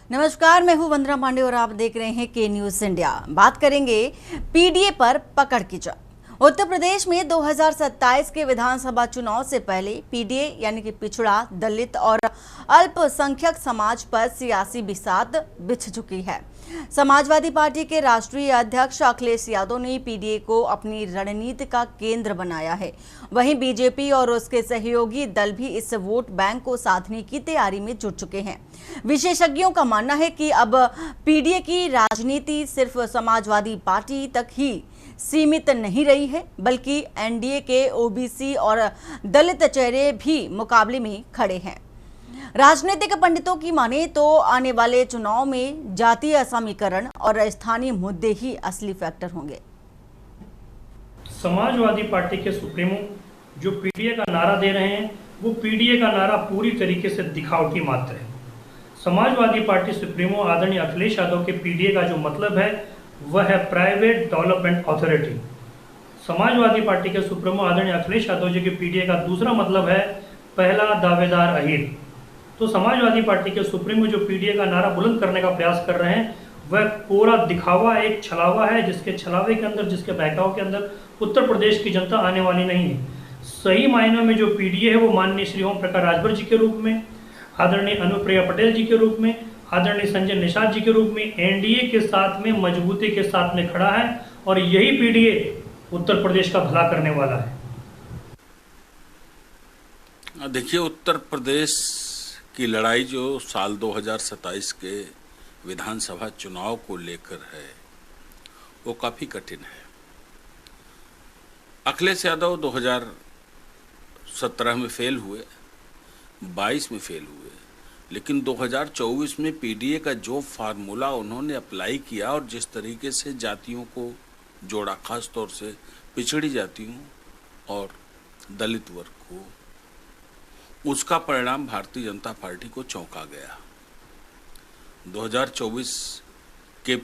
नमस्कार, मैं हूं वंदना पांडे और आप देख रहे हैं के न्यूज इंडिया। बात करेंगे पीडीए पर पकड़ की जंग। उत्तर प्रदेश में 2027 के विधानसभा चुनाव से पहले पीडीए यानी कि पिछड़ा, दलित और अल्पसंख्यक समाज पर सियासी बिसात बिछ चुकी है। समाजवादी पार्टी के राष्ट्रीय अध्यक्ष अखिलेश यादव ने पीडीए को अपनी रणनीति का केंद्र बनाया है। वहीं बीजेपी और उसके सहयोगी दल भी इस वोट बैंक को साधने की तैयारी में जुट चुके हैं। विशेषज्ञों का मानना है कि अब पीडीए की राजनीति सिर्फ समाजवादी पार्टी तक ही सीमित नहीं रही है, बल्कि एनडीए के ओबीसी और दलित चेहरे भी मुकाबले में खड़े हैं। राजनीतिक पंडितों की माने तो आने वाले चुनाव में जातीय समीकरण और स्थानीय मुद्दे ही असली फैक्टर होंगे। समाजवादी पार्टी के सुप्रीमो जो पीडीए का नारा दे रहे हैं, वो पीडीए का नारा पूरी तरीके से दिखावटी मात्र है। समाजवादी पार्टी सुप्रीमो आदरणीय अखिलेश यादव के पीडीए का जो मतलब है वह है private development authority. Samajwadi party के सुप्रीमो आदरणीय अखिलेश यादव जी के पीडीए का दूसरा मतलब है पहला दावेदार अहीर। तो समाजवादी पार्टी के सुप्रीमो जो पीडीए का नारा बुलंद करने का प्रयास कर रहे हैं, वह पूरा दिखावा, एक छलावा है, जिसके छलावे के अंदर, जिसके बहकाव के अंदर उत्तर प्रदेश की जनता आने वाली नहीं है। सही मायनों में जो पीडीए है वो माननीय श्री ओम प्रकाश राजभर जी के रूप में, आदरणीय अनुप्रिया पटेल जी के रूप में, आदरणीय संजय निषाद जी के रूप में एनडीए के साथ में मजबूती के साथ में खड़ा है और यही पीडीए उत्तर प्रदेश का भला करने वाला है। देखिए, उत्तर प्रदेश की लड़ाई जो साल 2027 के विधानसभा चुनाव को लेकर है वो काफी कठिन है। अखिलेश यादव 2017 में फेल हुए, 22 में फेल हुए, लेकिन 2024 में पीडीए का जो फार्मूला उन्होंने अप्लाई किया और जिस तरीके से जातियों को जोड़ा, खास तौर से पिछड़ी जातियों और दलित वर्ग को, उसका परिणाम भारतीय जनता पार्टी को चौंका गया। 2024 के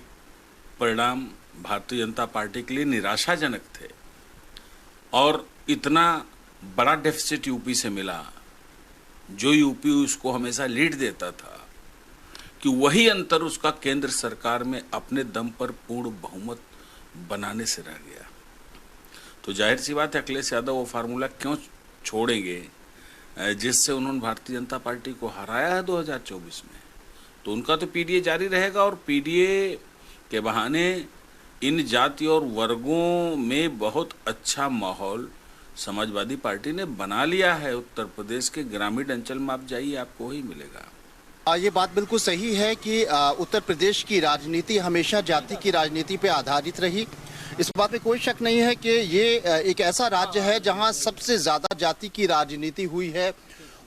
परिणाम भारतीय जनता पार्टी के लिए निराशाजनक थे और इतना बड़ा डेफिसिट यूपी से मिला, जो यूपी उसको हमेशा लीड देता था, कि वही अंतर उसका केंद्र सरकार में अपने दम पर पूर्ण बहुमत बनाने से रह गया। तो जाहिर सी बात है, अखिलेश यादव वो फार्मूला क्यों छोड़ेंगे जिससे उन्होंने भारतीय जनता पार्टी को हराया है 2024 में। तो उनका तो पीडीए जारी रहेगा और पीडीए के बहाने इन जाति और वर्गों में बहुत अच्छा माहौल समाजवादी पार्टी ने बना लिया है। उत्तर प्रदेश के ग्रामीण अंचल में आप जाइए, आपको वही मिलेगा। ये बात बिल्कुल सही है कि उत्तर प्रदेश की राजनीति हमेशा जाति की राजनीति पे आधारित रही। इस बात में कोई शक नहीं है कि ये एक ऐसा राज्य है जहां सबसे ज्यादा जाति की राजनीति हुई है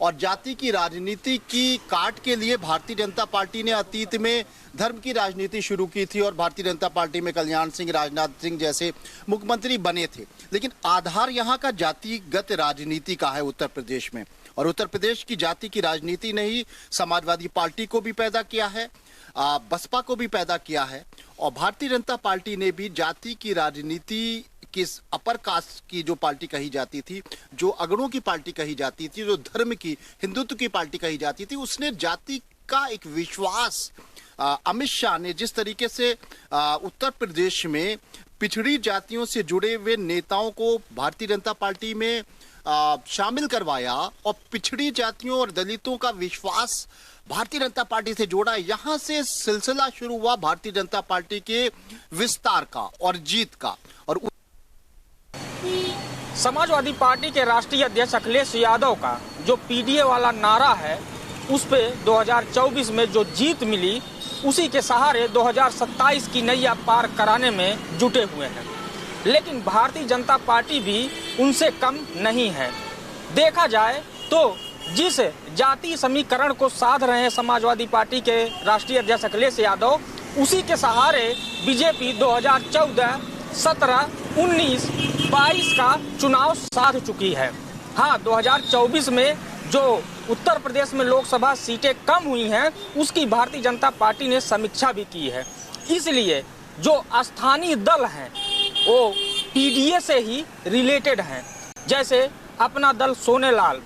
और जाति की राजनीति की काट के लिए भारतीय जनता पार्टी ने अतीत में धर्म की राजनीति शुरू की थी और भारतीय जनता पार्टी में कल्याण सिंह, राजनाथ सिंह जैसे मुख्यमंत्री बने थे। लेकिन आधार यहाँ का जातिगत राजनीति का है उत्तर प्रदेश में, और उत्तर प्रदेश की जाति की राजनीति ने ही समाजवादी पार्टी को भी पैदा किया है, बसपा को भी पैदा किया है, और भारतीय जनता पार्टी ने भी जाति की राजनीति किस अपर कास्ट की जो पार्टी कही जाती थी, जो अगड़ों की पार्टी कही जाती थी, जो धर्म की, हिंदुत्व की पार्टी कही जाती थी, उसने जाति का एक विश्वास, अमित शाह ने जिस तरीके से उत्तर प्रदेश में पिछड़ी जातियों से जुड़े हुए नेताओं को भारतीय जनता पार्टी में शामिल करवाया और पिछड़ी जातियों और दलितों का विश्वास भारतीय जनता पार्टी से जोड़ा, यहां से सिलसिला शुरू हुआ भारतीय जनता पार्टी के विस्तार का और जीत का। और समाजवादी पार्टी के राष्ट्रीय अध्यक्ष अखिलेश यादव का जो पीडीए वाला नारा है, उस पे 2024 में जो जीत मिली, उसी के सहारे 2027 की नैया पार कराने में जुटे हुए हैं। लेकिन भारतीय जनता पार्टी भी उनसे कम नहीं है। देखा जाए तो जिस जाति समीकरण को साध रहे हैं समाजवादी पार्टी के राष्ट्रीय अध्यक्ष अखिलेश यादव, उसी के सहारे बीजेपी 2014, 17, 19, 22 का चुनाव साध चुकी है। हाँ, 2024 में जो उत्तर प्रदेश में लोकसभा सीटें कम हुई हैं, उसकी भारतीय जनता पार्टी ने समीक्षा भी की है। इसलिए जो स्थानीय दल हैं वो पीडीए से ही रिलेटेड हैं, जैसे अपना दल सोनेलाल,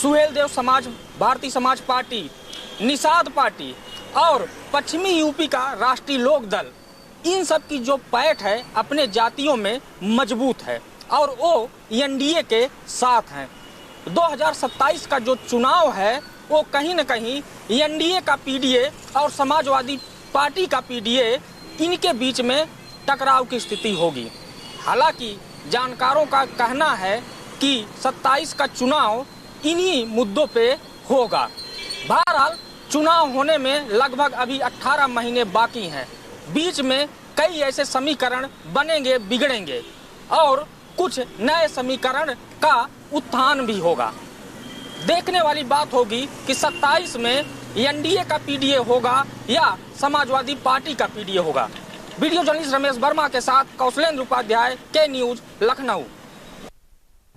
सुहेलदेव समाज, भारतीय समाज पार्टी, निषाद पार्टी, और पश्चिमी यूपी का राष्ट्रीय लोक दल, इन सब की जो पैठ है अपने जातियों में मजबूत है और वो एनडीए के साथ हैं। 2027 का जो चुनाव है वो कहीं न कहीं एनडीए का पीडीए और समाजवादी पार्टी का पीडीए इनके बीच में टकराव की स्थिति होगी। हालांकि जानकारों का कहना है कि 27 का चुनाव इन्हीं मुद्दों पे होगा। बहरहाल चुनाव होने में लगभग अभी 18 महीने बाकी हैं। बीच में कई ऐसे समीकरण बनेंगे, बिगड़ेंगे और कुछ नए समीकरण का उत्थान भी होगा। देखने वाली बात होगी कि 27 में एनडीए का पीडीए होगा या समाजवादी पार्टी का पीडीए होगा। वीडियो जर्नलिस्ट रमेश वर्मा के साथ कौशलेंद्र उपाध्याय, के न्यूज, लखनऊ।